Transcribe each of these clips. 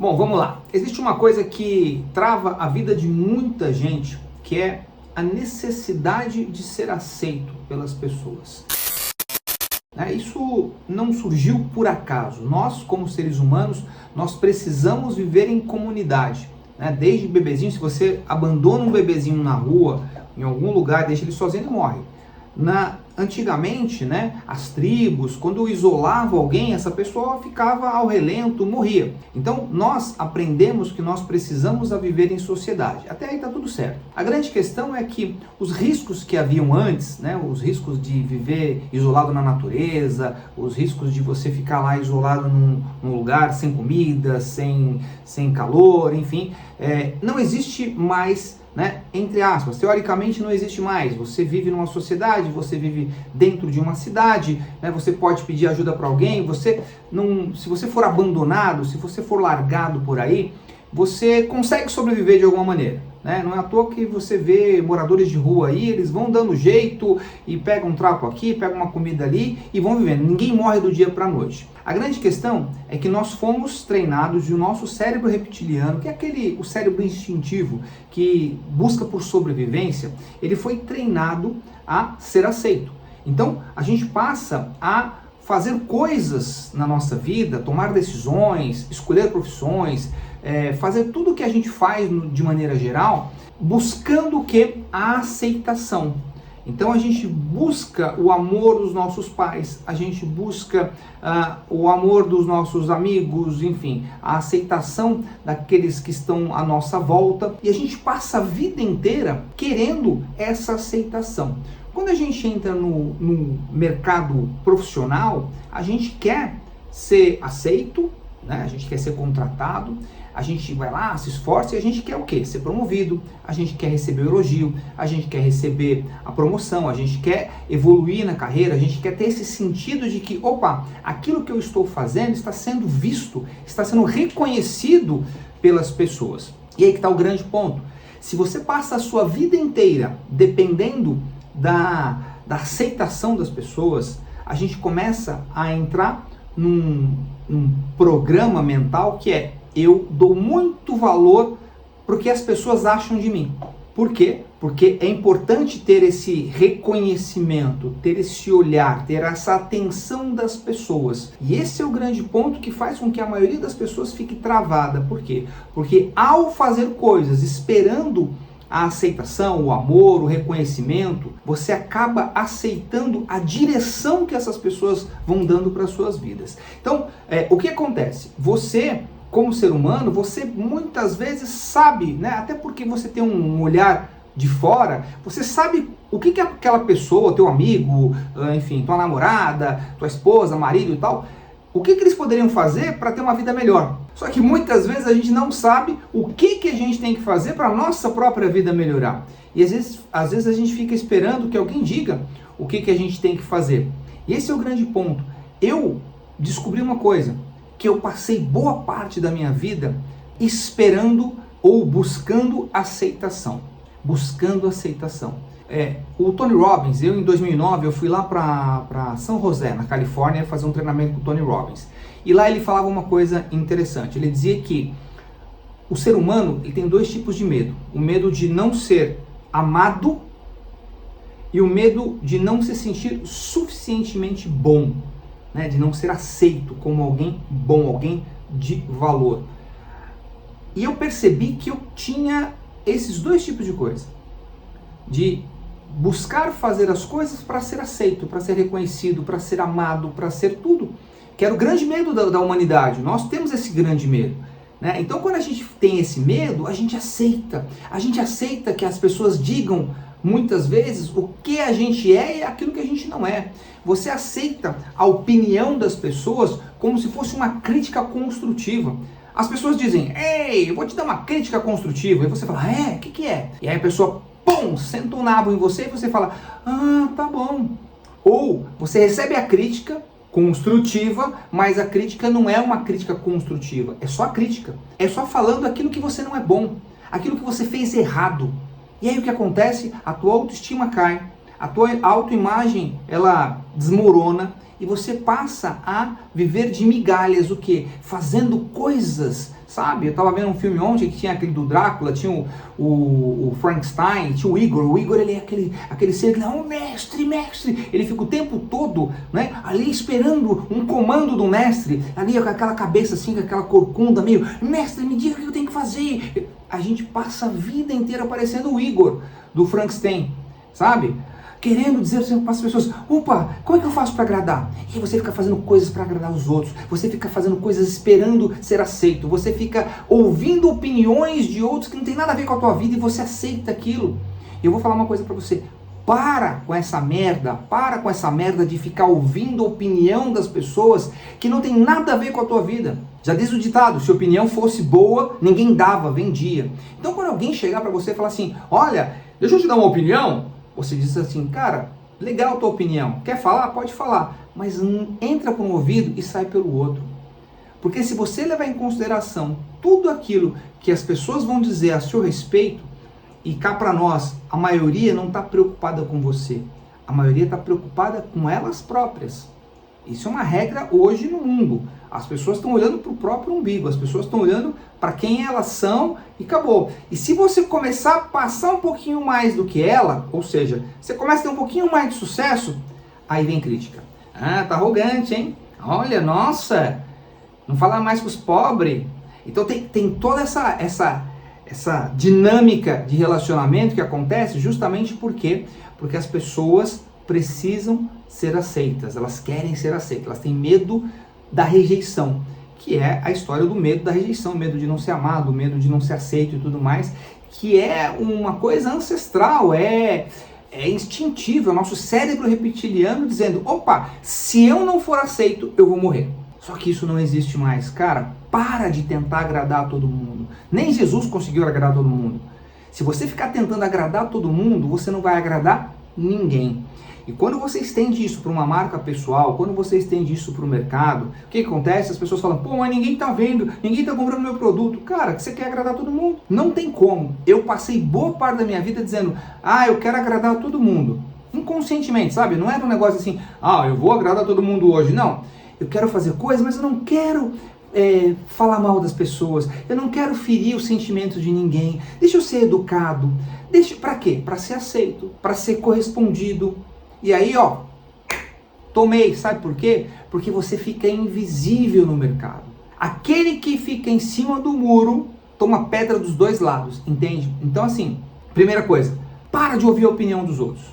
Bom, vamos lá. Existe uma coisa que trava a vida de muita gente, que é a necessidade de ser aceito pelas pessoas. Isso não surgiu por acaso. Nós, como seres humanos, nós precisamos viver em comunidade. Desde bebezinho, se você abandona um bebezinho na rua, em algum lugar, deixa ele sozinho, ele morre. Antigamente, as tribos, quando isolavam alguém, essa pessoa ficava ao relento, morria. Então, nós aprendemos que nós precisamos viver em sociedade. Até aí está tudo certo. A grande questão é que os riscos que haviam antes, os riscos de viver isolado na natureza, os riscos de você ficar lá isolado num lugar sem comida, sem calor, enfim, não existe mais. Entre aspas, teoricamente não existe mais. Você vive numa sociedade, você vive dentro de uma cidade, você pode pedir ajuda para alguém, se você for abandonado, se você for largado por aí, você consegue sobreviver de alguma maneira. Não é à toa que você vê moradores de rua aí, eles vão dando jeito e pegam um trapo aqui, pegam uma comida ali e vão vivendo. Ninguém morre do dia para a noite. A grande questão é que nós fomos treinados e o nosso cérebro reptiliano, que é o cérebro instintivo que busca por sobrevivência, ele foi treinado a ser aceito. Então, a gente passa a fazer coisas na nossa vida, tomar decisões, escolher profissões, fazer tudo o que a gente faz de maneira geral, buscando o que? A aceitação. Então a gente busca o amor dos nossos pais, a gente busca o amor dos nossos amigos, enfim, a aceitação daqueles que estão à nossa volta, e a gente passa a vida inteira querendo essa aceitação. Quando a gente entra no mercado profissional, a gente quer ser aceito, a gente quer ser contratado, a gente vai lá, se esforça e a gente quer o quê? Ser promovido, a gente quer receber o elogio, a gente quer receber a promoção, a gente quer evoluir na carreira, a gente quer ter esse sentido de que, opa, aquilo que eu estou fazendo está sendo visto, está sendo reconhecido pelas pessoas. E aí que está o grande ponto. Se você passa a sua vida inteira dependendo da aceitação das pessoas, a gente começa a entrar num programa mental que é: eu dou muito valor para o que as pessoas acham de mim. Por quê? Porque é importante ter esse reconhecimento, ter esse olhar, ter essa atenção das pessoas. E esse é o grande ponto que faz com que a maioria das pessoas fique travada. Por quê? Porque ao fazer coisas esperando a aceitação, o amor, o reconhecimento, você acaba aceitando a direção que essas pessoas vão dando para suas vidas. Então, o que acontece? Você, como ser humano, você muitas vezes sabe, até porque você tem um olhar de fora, você sabe o que aquela pessoa, teu amigo, enfim, tua namorada, tua esposa, marido e tal, o que eles poderiam fazer para ter uma vida melhor. Só que muitas vezes a gente não sabe o que a gente tem que fazer para a nossa própria vida melhorar. E às vezes a gente fica esperando que alguém diga o que a gente tem que fazer. E esse é o grande ponto. Eu descobri uma coisa, que eu passei boa parte da minha vida esperando ou buscando aceitação. Buscando aceitação. O Tony Robbins, em 2009, eu fui lá para São José, na Califórnia, fazer um treinamento com o Tony Robbins. E lá ele falava uma coisa interessante. Ele dizia que o ser humano ele tem dois tipos de medo. O medo de não ser amado e o medo de não se sentir suficientemente bom. De não ser aceito como alguém bom, alguém de valor. E eu percebi que eu tinha esses dois tipos de coisa. De buscar fazer as coisas para ser aceito, para ser reconhecido, para ser amado, para ser tudo. Que era o grande medo da humanidade. Nós temos esse grande medo. Então quando a gente tem esse medo, a gente aceita. A gente aceita que as pessoas digam muitas vezes o que a gente é e aquilo que a gente não é. Você aceita a opinião das pessoas como se fosse uma crítica construtiva. As pessoas dizem: ei, eu vou te dar uma crítica construtiva. E você fala: o que é? E aí a pessoa, pum, senta um nabo em você e você fala: tá bom. Ou você recebe a crítica construtiva, mas a crítica não é uma crítica construtiva. É só a crítica. É só falando aquilo que você não é bom. Aquilo que você fez errado. E aí o que acontece? A tua autoestima cai, a tua autoimagem ela desmorona e você passa a viver de migalhas, o quê? Fazendo coisas, sabe? Eu tava vendo um filme ontem que tinha aquele do Drácula, tinha o Frankenstein, tinha o Igor ele é aquele ser que não, mestre, ele fica o tempo todo, né, ali esperando um comando do mestre, ali com aquela cabeça assim, com aquela corcunda meio, mestre, me diga o que eu tenho que fazer. A gente passa a vida inteira parecendo o Igor do Frankenstein, sabe? Querendo dizer para as pessoas, opa, como é que eu faço para agradar? E você fica fazendo coisas para agradar os outros, você fica fazendo coisas esperando ser aceito, você fica ouvindo opiniões de outros que não tem nada a ver com a tua vida e você aceita aquilo. Eu vou falar uma coisa para você, para com essa merda de ficar ouvindo a opinião das pessoas que não tem nada a ver com a tua vida. Já diz o ditado, se a opinião fosse boa, ninguém dava, vendia. Então quando alguém chegar para você e falar assim, olha, deixa eu te dar uma opinião, você diz assim, cara, legal a tua opinião, quer falar? Pode falar, mas entra por um ouvido e sai pelo outro. Porque se você levar em consideração tudo aquilo que as pessoas vão dizer a seu respeito, e cá para nós, a maioria não está preocupada com você, a maioria está preocupada com elas próprias. Isso é uma regra hoje no mundo. As pessoas estão olhando para o próprio umbigo, as pessoas estão olhando para quem elas são e acabou. E se você começar a passar um pouquinho mais do que ela, ou seja, você começa a ter um pouquinho mais de sucesso, aí vem crítica. Ah, tá arrogante, hein? Olha, nossa, não fala mais com os pobres. Então tem toda essa dinâmica de relacionamento que acontece justamente porque as pessoas precisam ser aceitas, elas querem ser aceitas, elas têm medo da rejeição, que é a história do medo da rejeição, medo de não ser amado, medo de não ser aceito e tudo mais, que é uma coisa ancestral, é instintivo, é o nosso cérebro reptiliano dizendo, opa, se eu não for aceito, eu vou morrer. Só que isso não existe mais, cara, para de tentar agradar a todo mundo, nem Jesus conseguiu agradar todo mundo. Se você ficar tentando agradar todo mundo, você não vai agradar ninguém. E quando você estende isso para uma marca pessoal, quando você estende isso para o mercado, o que acontece? As pessoas falam, pô, mas ninguém está vendo, ninguém está comprando meu produto. Cara, que você quer agradar todo mundo? Não tem como. Eu passei boa parte da minha vida dizendo, eu quero agradar todo mundo. Inconscientemente, sabe? Não era um negócio assim, eu vou agradar todo mundo hoje. Não, eu quero fazer coisas, mas eu não quero falar mal das pessoas. Eu não quero ferir os sentimentos de ninguém. Deixa eu ser educado. Para quê? Para ser aceito, para ser correspondido. E aí, tomei, sabe por quê? Porque você fica invisível no mercado. Aquele que fica em cima do muro toma pedra dos dois lados, entende? Então assim, primeira coisa, para de ouvir a opinião dos outros.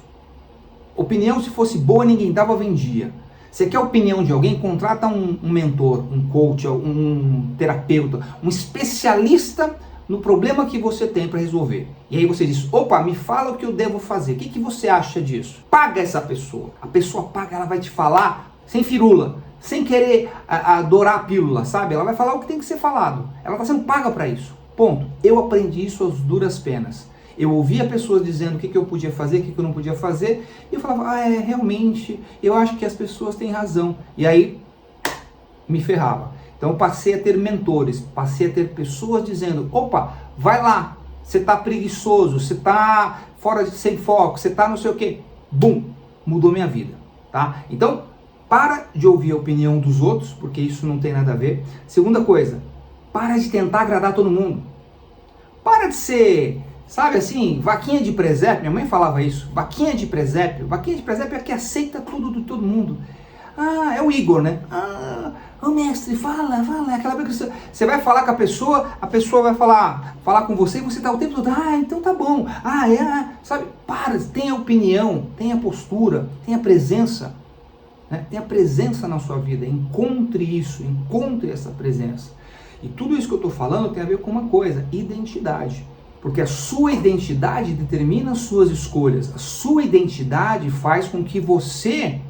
Opinião, se fosse boa, ninguém dava, vendia. Você quer a opinião de alguém? Contrata um mentor, um coach, um terapeuta, um especialista no problema que você tem para resolver. E aí você diz, opa, me fala o que eu devo fazer. O que você acha disso? Paga essa pessoa. A pessoa paga, ela vai te falar sem firula, sem querer adorar a pílula, sabe? Ela vai falar o que tem que ser falado. Ela está sendo paga para isso. Ponto. Eu aprendi isso às duras penas. Eu ouvia pessoas dizendo o que eu podia fazer, o que eu não podia fazer, e eu falava, realmente, eu acho que as pessoas têm razão. E aí, me ferrava. Então eu passei a ter mentores, passei a ter pessoas dizendo, opa, vai lá, você está preguiçoso, você está sem foco, você está não sei o quê. Bum, mudou minha vida, tá? Então, para de ouvir a opinião dos outros, porque isso não tem nada a ver. Segunda coisa, para de tentar agradar todo mundo. Para de ser, sabe assim, vaquinha de presépio, minha mãe falava isso, vaquinha de presépio é a que aceita tudo de todo mundo. É o Igor, né? Mestre, fala, aquela vez que você vai falar com a pessoa vai falar com você e você tá o tempo todo, então tá bom, sabe? Tenha opinião, tenha postura, tenha presença, né? Tenha presença na sua vida, encontre essa presença. E tudo isso que eu tô falando tem a ver com uma coisa, identidade. Porque a sua identidade determina as suas escolhas, a sua identidade faz com que você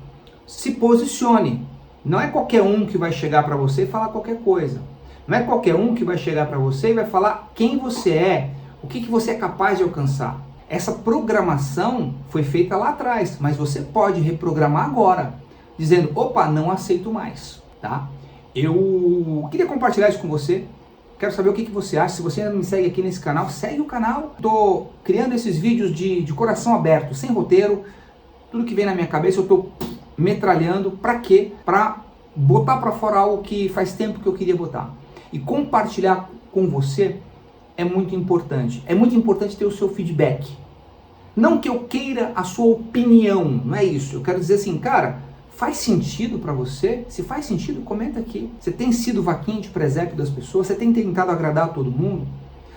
se posicione. Não é qualquer um que vai chegar para você e falar qualquer coisa. Não é qualquer um que vai chegar para você e vai falar quem você é, o que você é capaz de alcançar. Essa programação foi feita lá atrás, mas você pode reprogramar agora, dizendo, opa, não aceito mais, tá? Eu queria compartilhar isso com você. Quero saber o que você acha. Se você ainda não me segue aqui nesse canal, segue o canal. Estou criando esses vídeos de coração aberto, sem roteiro, Tudo que vem na minha cabeça eu estou metralhando. Para quê? Para botar para fora algo que faz tempo que eu queria botar. E compartilhar com você é muito importante. É muito importante ter o seu feedback. Não que eu queira a sua opinião, não é isso. Eu quero dizer assim, cara, faz sentido para você? Se faz sentido, comenta aqui. Você tem sido vaquinha de presépio das pessoas? Você tem tentado agradar a todo mundo?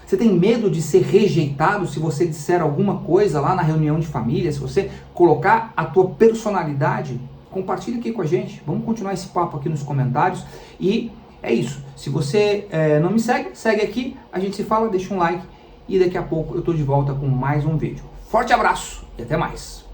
Você tem medo de ser rejeitado se você disser alguma coisa lá na reunião de família? Se você colocar a tua personalidade? Compartilha aqui com a gente. Vamos continuar esse papo aqui nos comentários. E é isso. Se você não me segue, segue aqui. A gente se fala, deixa um like. E daqui a pouco eu tô de volta com mais um vídeo. Forte abraço e até mais.